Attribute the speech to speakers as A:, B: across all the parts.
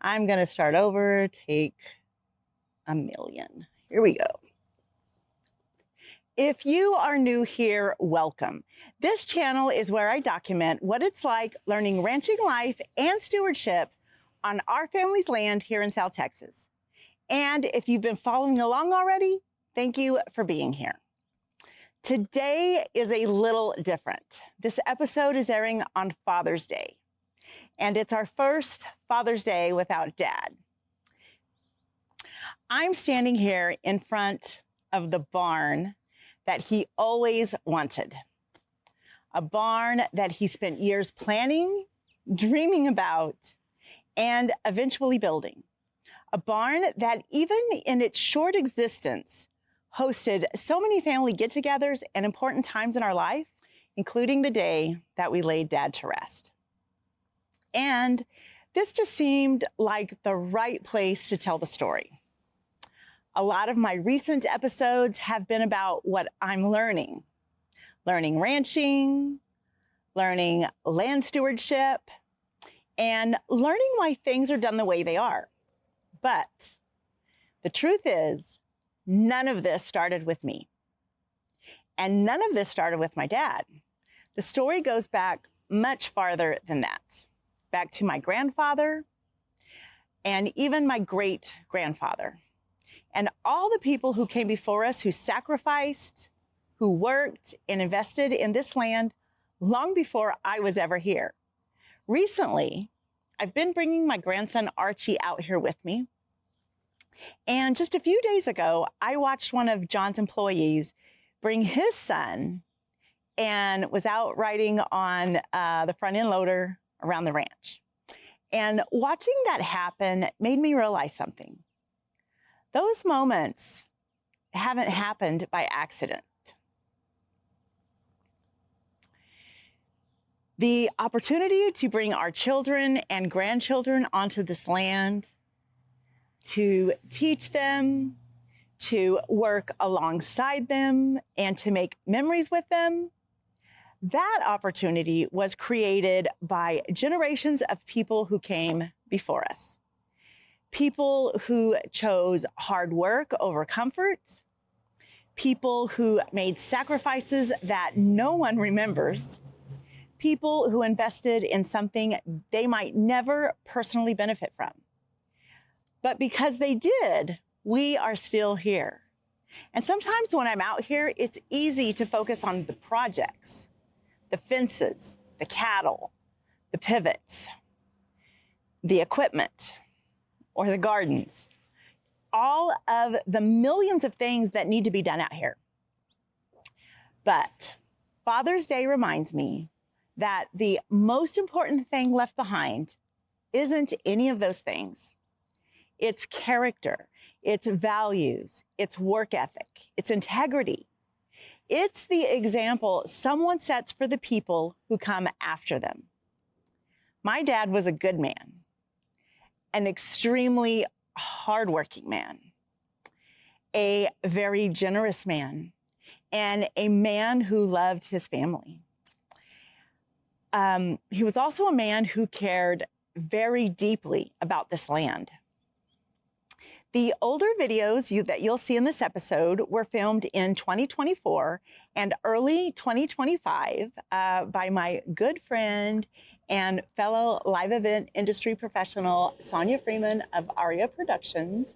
A: I'm going to start over, take a million. Here we go. If you are new here, welcome. This channel is where I document what it's like learning ranching life and stewardship on our family's land here in South Texas. And if you've been following along already, thank you for being here. Today is a little different. This episode is airing on Father's Day, and it's our first Father's Day without Dad. I'm standing here in front of the barn that he always wanted. A barn that he spent years planning, dreaming about, and eventually building. A barn that even in its short existence hosted so many family get-togethers and important times in our life, including the day that we laid Dad to rest. And this just seemed like the right place to tell the story. A lot of my recent episodes have been about what I'm learning. Learning ranching, learning land stewardship, and learning why things are done the way they are. But the truth is, none of this started with me. And none of this started with my dad. The story goes back much farther than that. Back to my grandfather and even my great-grandfather. And all the people who came before us who sacrificed, who worked and invested in this land long before I was ever here. Recently, I've been bringing my grandson Archie out here with me. And just a few days ago, I watched one of John's employees bring his son and was out riding on the front end loader around the ranch. And watching that happen made me realize something. Those moments haven't happened by accident. The opportunity to bring our children and grandchildren onto this land, to teach them, to work alongside them, and to make memories with them, that opportunity was created by generations of people who came before us. People who chose hard work over comfort, people who made sacrifices that no one remembers, people who invested in something they might never personally benefit from. But because they did, we are still here. And sometimes when I'm out here, it's easy to focus on the projects, the fences, the cattle, the pivots, the equipment, or the gardens, all of the millions of things that need to be done out here. But Father's Day reminds me that the most important thing left behind isn't any of those things. It's character, it's values, it's work ethic, it's integrity. It's the example someone sets for the people who come after them. My dad was a good man, an extremely hardworking man, a very generous man, and a man who loved his family. He was also a man who cared very deeply about this land. The older videos that you'll see in this episode were filmed in 2024 and early 2025 by my good friend and fellow live event industry professional, Sonia Freeman of Aria Productions.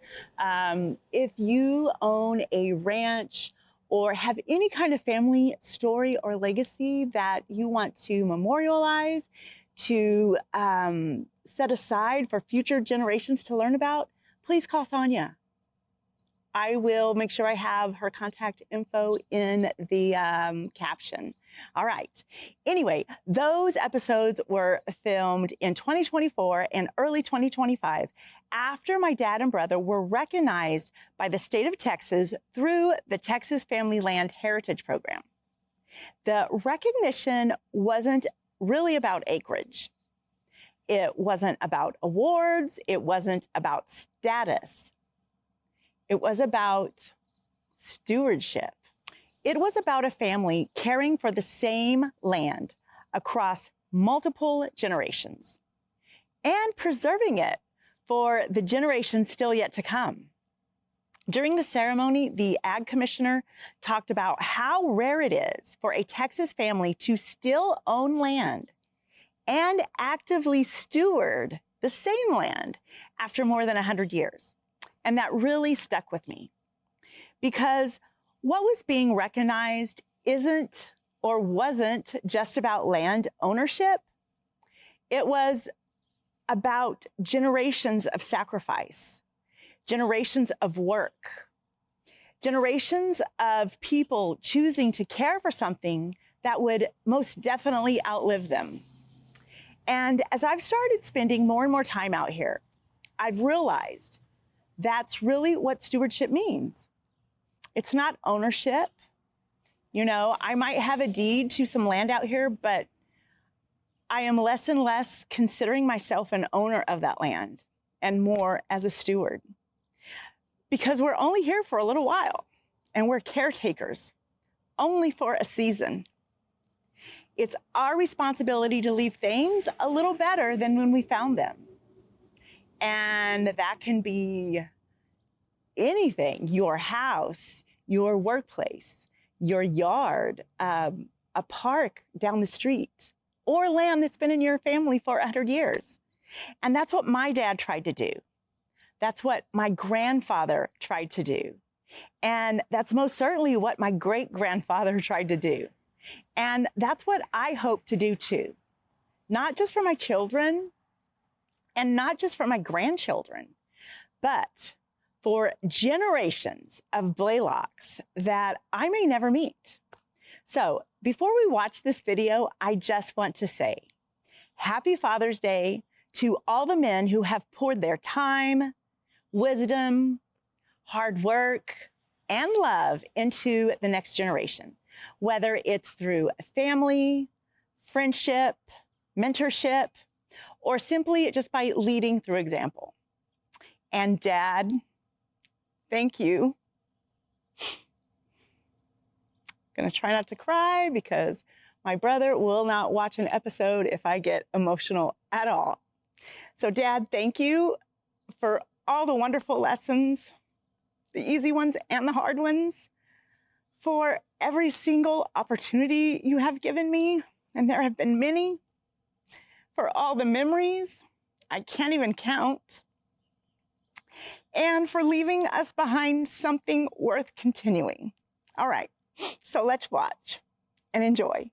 A: If you own a ranch or have any kind of family story or legacy that you want to memorialize, to set aside for future generations to learn about, please call Sonia. I will make sure I have her contact info in the caption. All right. Anyway, those episodes were filmed in 2024 and early 2025 after my dad and brother were recognized by the state of Texas through the Texas Family Land Heritage Program. The recognition wasn't really about acreage. It wasn't about awards. It wasn't about status. It was about stewardship. It was about a family caring for the same land across multiple generations and preserving it for the generations still yet to come. During the ceremony, the ag commissioner talked about how rare it is for a Texas family to still own land and actively steward the same land after more than 100 years. And that really stuck with me because what was being recognized isn't or wasn't just about land ownership. It was about generations of sacrifice, generations of work, generations of people choosing to care for something that would most definitely outlive them. And as I've started spending more and more time out here, I've realized that's really what stewardship means. It's not ownership. You know, I might have a deed to some land out here, but I am less and less considering myself an owner of that land and more as a steward. Because we're only here for a little while and we're caretakers only for a season. It's our responsibility to leave things a little better than when we found them. And that can be anything, your house, your workplace, your yard, a park down the street, or land that's been in your family for 100 years. And that's what my dad tried to do. That's what my grandfather tried to do. And that's most certainly what my great-grandfather tried to do. And that's what I hope to do too. Not just for my children and not just for my grandchildren, but for generations of Blaylocks that I may never meet. So before we watch this video, I just want to say Happy Father's Day to all the men who have poured their time, wisdom, hard work, and love into the next generation, whether it's through family, friendship, mentorship, or simply just by leading through example. And Dad, thank you. Gonna try not to cry because my brother will not watch an episode if I get emotional at all. So Dad, thank you for all the wonderful lessons, the easy ones and the hard ones, for every single opportunity you have given me, and there have been many, for all the memories I can't even count, and for leaving us behind something worth continuing. All right, so let's watch and enjoy.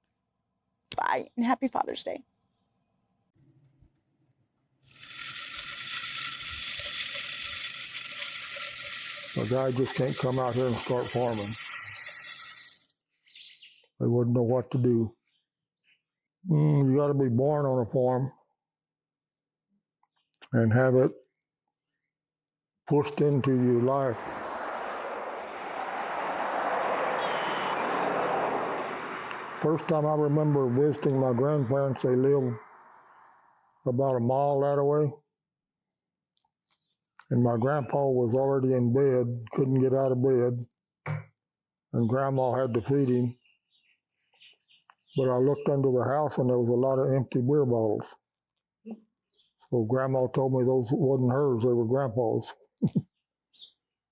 A: Bye, and happy Father's Day.
B: A guy just can't come out here and start farming. They wouldn't know what to do. You got to be born on a farm and have it pushed into your life. First time I remember visiting my grandparents, they lived about a mile that way. And my grandpa was already in bed, couldn't get out of bed, and Grandma had to feed him. But I looked under the house and there was a lot of empty beer bottles. So Grandma told me those wasn't hers, they were Grandpa's.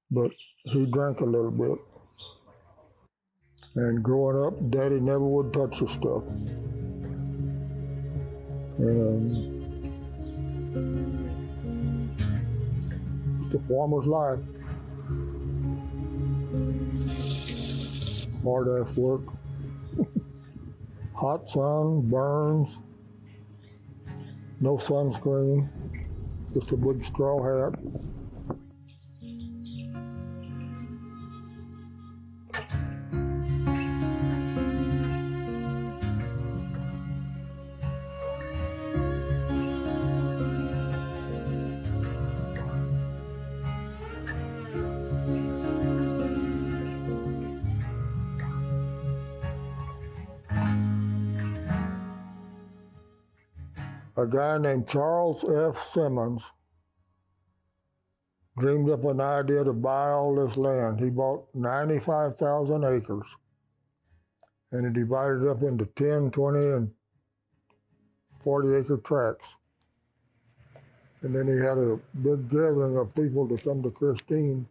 B: But he drank a little bit. And growing up, Daddy never would touch the stuff. And the farmer's life. Hard ass work. Hot sun, burns, no sunscreen, just a big straw hat. A guy named Charles F. Simmons dreamed up an idea to buy all this land. He bought 95,000 acres and he divided it up into 10, 20, and 40 acre tracts. And then he had a big gathering of people to come to Christine,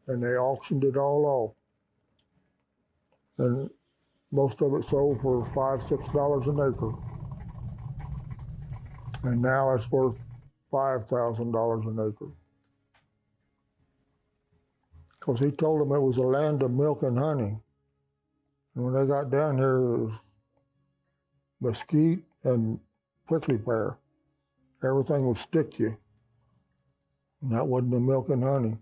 B: and they auctioned it all off. And most of it sold for $5-6 an acre. And now it's worth $5,000 an acre. Because he told them it was a land of milk and honey. And when they got down here, it was mesquite and prickly pear. Everything would stick you. And that wasn't the milk and honey.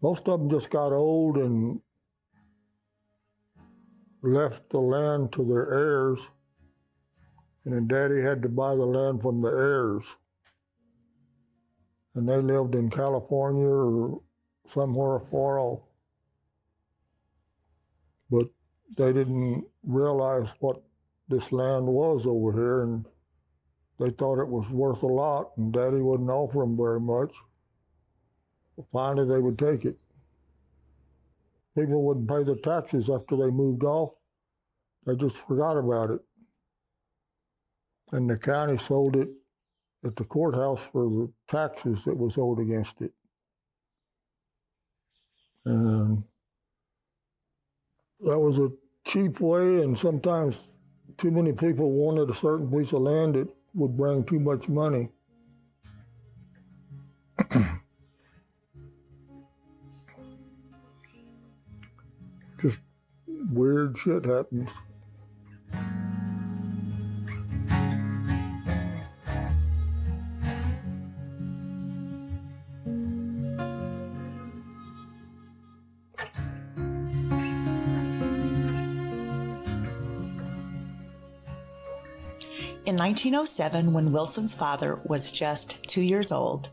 B: Most of them just got old and left the land to their heirs. And then Daddy had to buy the land from the heirs. And they lived in California or somewhere far off. But they didn't realize what this land was over here, and they thought it was worth a lot, and Daddy wouldn't offer them very much. Finally, they would take it. People wouldn't pay the taxes after they moved off. They just forgot about it. And the county sold it at the courthouse for the taxes that was owed against it. And that was a cheap way, and sometimes too many people wanted a certain piece of land that would bring too much money. Just weird shit happens.
C: In 1907, when Wilson's father was just 2 years old,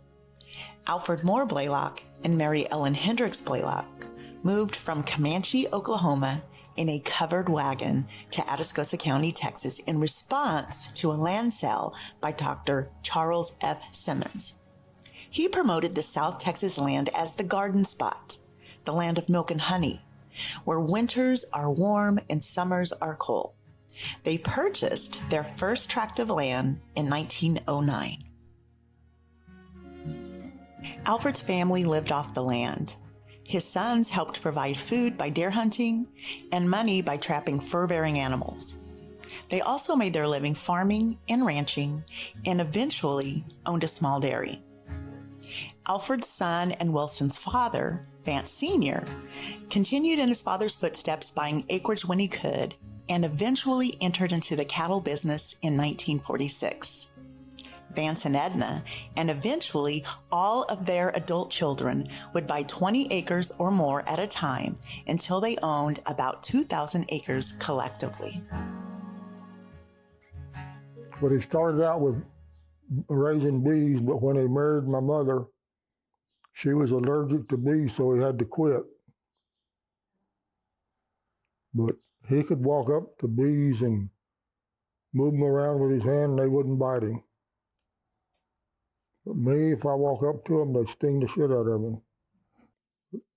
C: Alfred Moore Blaylock and Mary Ellen Hendricks Blaylock moved from Comanche, Oklahoma in a covered wagon to Atascosa County, Texas in response to a land sale by Dr. Charles F. Simmons. He promoted the South Texas land as the garden spot, the land of milk and honey, where winters are warm and summers are cold. They purchased their first tract of land in 1909. Alfred's family lived off the land. His sons helped provide food by deer hunting and money by trapping fur-bearing animals. They also made their living farming and ranching and eventually owned a small dairy. Alfred's son and Wilson's father, Vance Sr., continued in his father's footsteps, buying acreage when he could, and eventually entered into the cattle business in 1946. Vance and Edna, and eventually all of their adult children, would buy 20 acres or more at a time until they owned about 2,000 acres collectively.
B: But he started out with raising bees, but when he married my mother, she was allergic to bees, so he had to quit. But he could walk up to bees and move them around with his hand, and they wouldn't bite him. But me, if I walk up to them, they sting the shit out of me.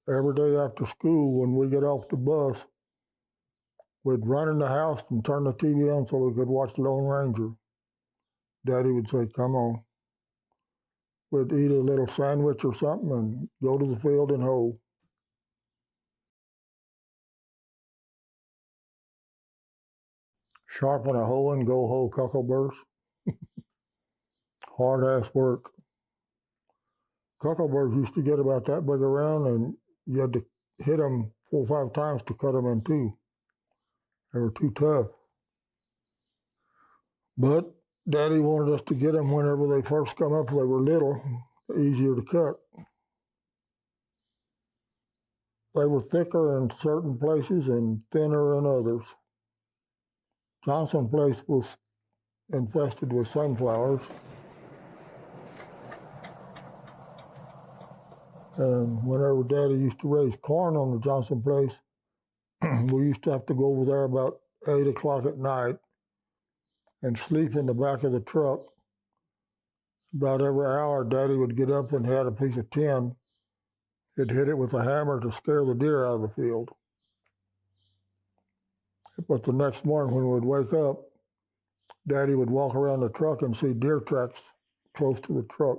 B: Every day after school, when we get off the bus, we'd run in the house and turn the TV on so we could watch Lone Ranger. Daddy would say, "Come on." We'd eat a little sandwich or something and go to the field and hoe. Sharpen a hoe and go hoe cuckoldburs. Hard ass work. Cuckoldburs used to get about that big around, and you had to hit them 4 or 5 times to cut them in two. They were too tough. But Daddy wanted us to get them whenever they first come up. They were little, easier to cut. They were thicker in certain places and thinner in others. Johnson Place was infested with sunflowers. And whenever Daddy used to raise corn on the Johnson Place, we used to have to go over there about 8 o'clock at night and sleep in the back of the truck. About every hour, Daddy would get up and had a piece of tin. He'd hit it with a hammer to scare the deer out of the field. But the next morning when we'd wake up, Daddy would walk around the truck and see deer tracks close to the truck.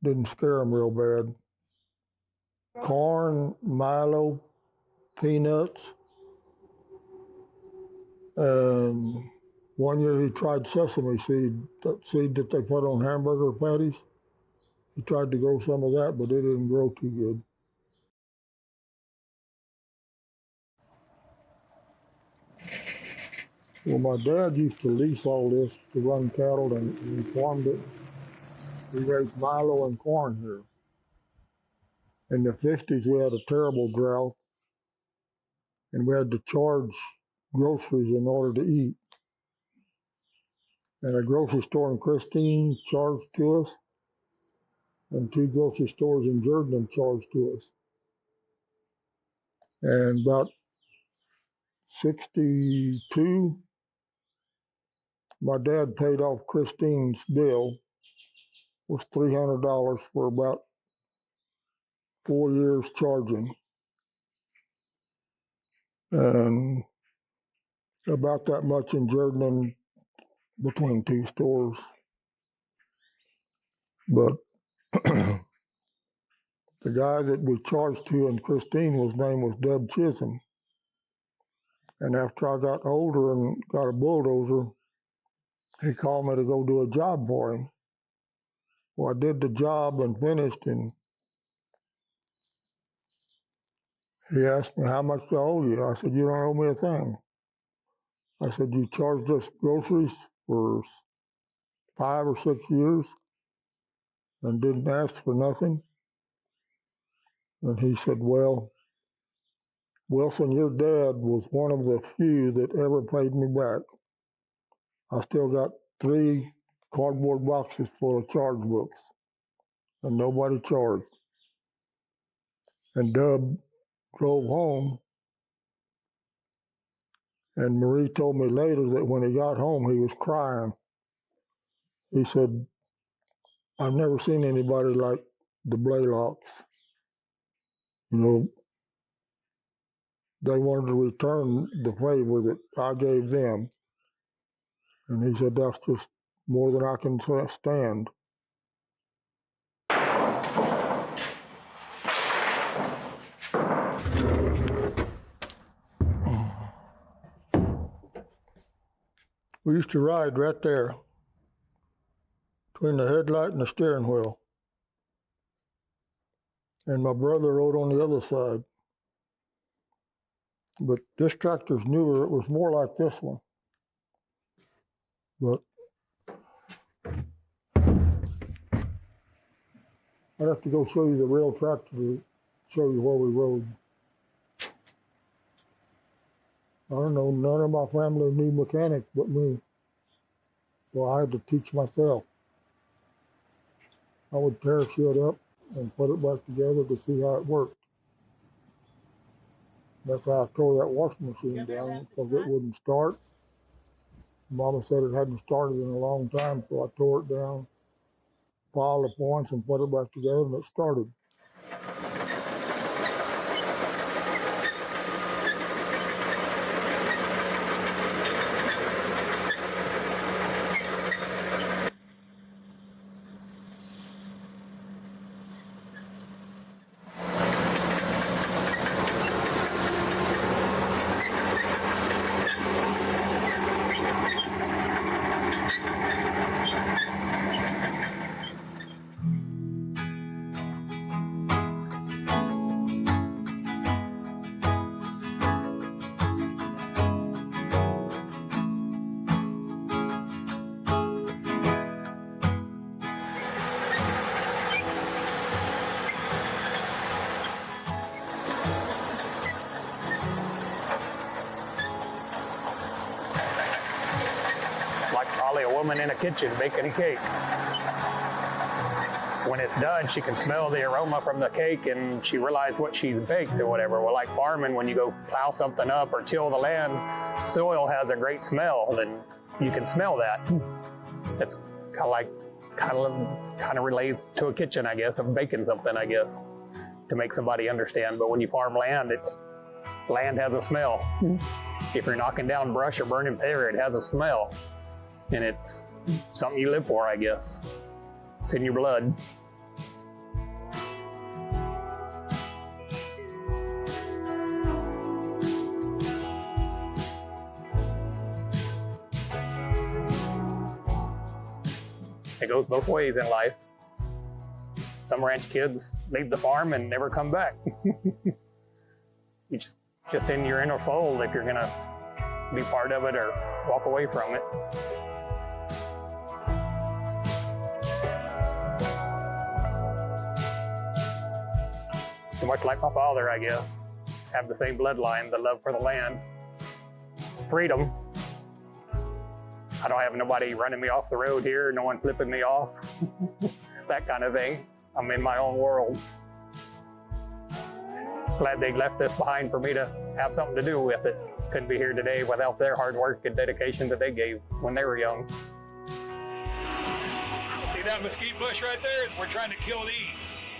B: Didn't scare him real bad. Corn, Milo, peanuts, and one year he tried sesame seed, that seed that they put on hamburger patties. He tried to grow some of that, but it didn't grow too good. Well, my dad used to lease all this to run cattle, and he farmed it. He raised Milo and corn here. In the 50s, we had a terrible drought, and we had to charge groceries in order to eat. And a grocery store in Christine charged to us, and 2 grocery stores in Jordan charged to us. And about 62, my dad paid off Christine's bill, was $300 for about 4 years charging. And about that much in Jordan between 2 stores. But the guy that we charged to in Christine, his name was Deb Chisholm. And after I got older and got a bulldozer, he called me to go do a job for him. Well, I did the job and finished, and he asked me how much I owe you. I said, you don't owe me a thing. I said, you charged us groceries for 5 or 6 years and didn't ask for nothing. And he said, well, Wilson, your dad was one of the few that ever paid me back. I still got 3 cardboard boxes full of charge books, and nobody charged. And Dub drove home, and Marie told me later that when he got home, he was crying. He said, I've never seen anybody like the Blaylocks. You know, they wanted to return the favor that I gave them. And he said, that's just more than I can stand. We used to ride right there between the headlight and the steering wheel. And my brother rode on the other side. But this tractor's newer. It was more like this one. But I'd have to go show you the real tractor to show you where we rode. I don't know, none of my family knew mechanics but me. So I had to teach myself. I would tear shit up and put it back together to see how it worked. That's how I tore that washing machine down, because it wouldn't start. Mama said it hadn't started in a long time, so I tore it down, filed the points, and put it back together, and it started.
D: Like probably a woman in a kitchen baking a cake. When it's done, she can smell the aroma from the cake and she realizes what she's baked or whatever. Well, like farming, when you go plow something up or till the land, soil has a great smell, and you can smell that. It's kind of relates to a kitchen, I guess, of baking something, I guess, to make somebody understand. But when you farm land, it's Land has a smell. If you're knocking down brush or burning pear, it has a smell. And it's something you live for, I guess. It's in your blood. It goes both ways in life. Some ranch kids leave the farm and never come back. You just in your inner soul if you're gonna be part of it or walk away from it. So much like my father, I guess. Have the same bloodline, the love for the land, freedom. I don't have nobody running me off the road here, no one flipping me off, that kind of thing. I'm in my own world. Glad they left this behind for me to have something to do with it. Couldn't be here today without their hard work and dedication that they gave when they were young.
E: See that mesquite bush right there? We're trying to kill these.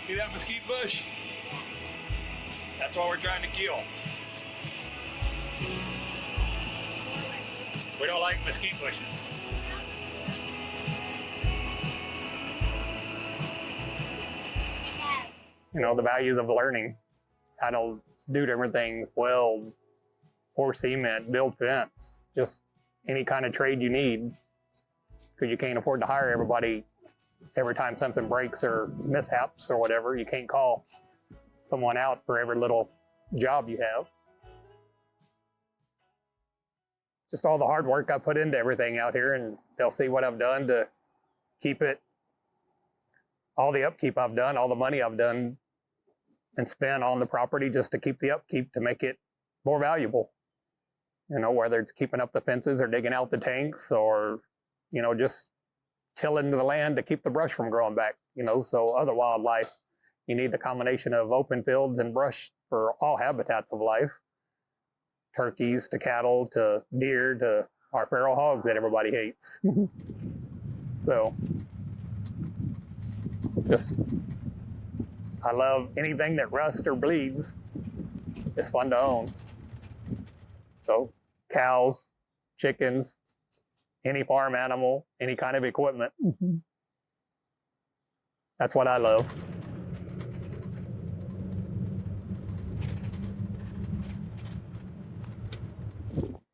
E: See that mesquite bush? That's what we're trying to kill. We don't like mesquite bushes.
D: You know, the values of learning how to do different things, weld, pour cement, build fence, just any kind of trade you need, because you can't afford to hire everybody every time something breaks or mishaps or whatever. You can't call someone out for every little job you have. Just all the hard work I put into everything out here, and they'll see what I've done to keep it, all the upkeep I've done, all the money I've done and spent on the property just to keep the upkeep, to make it more valuable. You know, whether it's keeping up the fences or digging out the tanks or, you know, just tilling the land to keep the brush from growing back, you know, so other wildlife, you need the combination of open fields and brush for all habitats of life. Turkeys to cattle to deer to our feral hogs that everybody hates. So, just, I love anything that rusts or bleeds. It's fun to own. So, cows, chickens, any farm animal, any kind of equipment. That's what I love.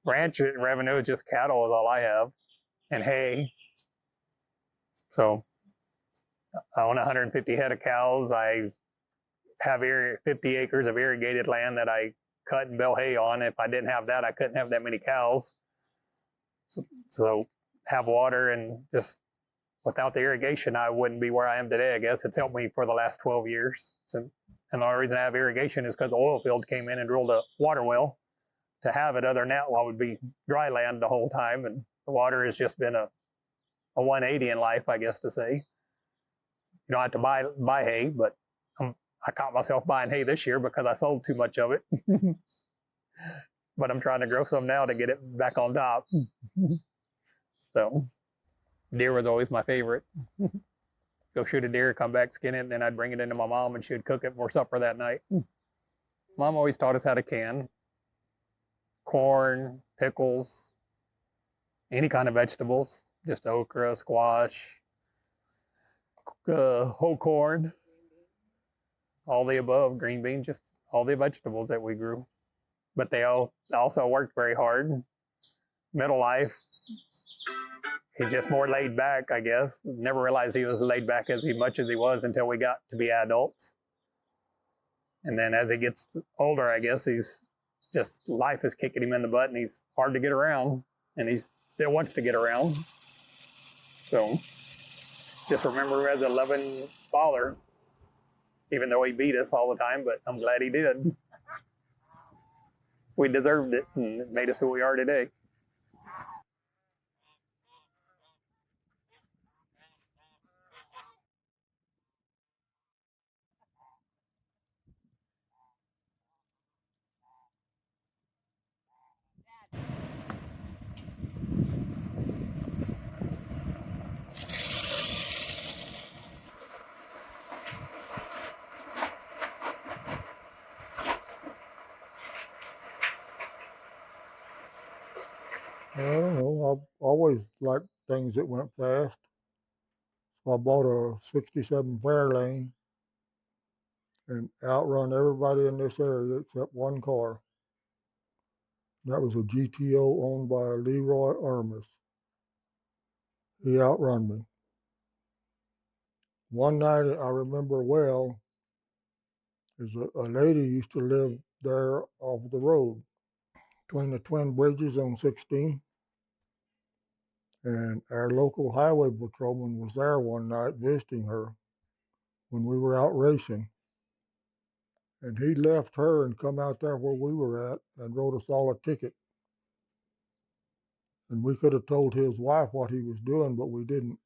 D: Ranch revenue is just cattle is all I have, and hay. So I own 150 head of cows. I have 50 acres of irrigated land that I cut and bale hay on. If I didn't have that, I couldn't have that many cows. So have water, and just without the irrigation, I wouldn't be where I am today. I guess it's helped me for the last 12 years. And the only reason I have irrigation is because the oil field came in and drilled a water well to have it. Other than that, well, it would be dry land the whole time, and the water has just been a 180 in life, I guess to say. You don't have to buy hay, but I caught myself buying hay this year because I sold too much of it. But I'm trying to grow some now to get it back on top. So deer was always my favorite. Go shoot a deer, come back, skin it, and then I'd bring it into my mom and she'd cook it for supper that night. Mom always taught us how to can corn, pickles, any kind of vegetables, just okra, squash, whole corn, all the above, green beans, just all the vegetables that we grew. But they all also worked very hard. Middle life, he's just more laid back, I guess. Never realized he was laid back as much as he was until we got to be adults. And then as he gets older, I guess he's just, life is kicking him in the butt, and he's hard to get around, and he still wants to get around. So just remember him as a loving father, even though he beat us all the time, but I'm glad he did. We deserved it, and it made us who we are today.
B: I've always liked things that went fast. So I bought a 67 Fairlane and outrun everybody in this area except one car. That was a GTO owned by Leroy Ermis. He outrun me. One night I remember well is a lady used to live there off the road between the twin bridges on 16. And our local highway patrolman was there one night visiting her when we were out racing. And he left her and come out there where we were at and wrote us all a ticket. And we could have told his wife what he was doing, but we didn't.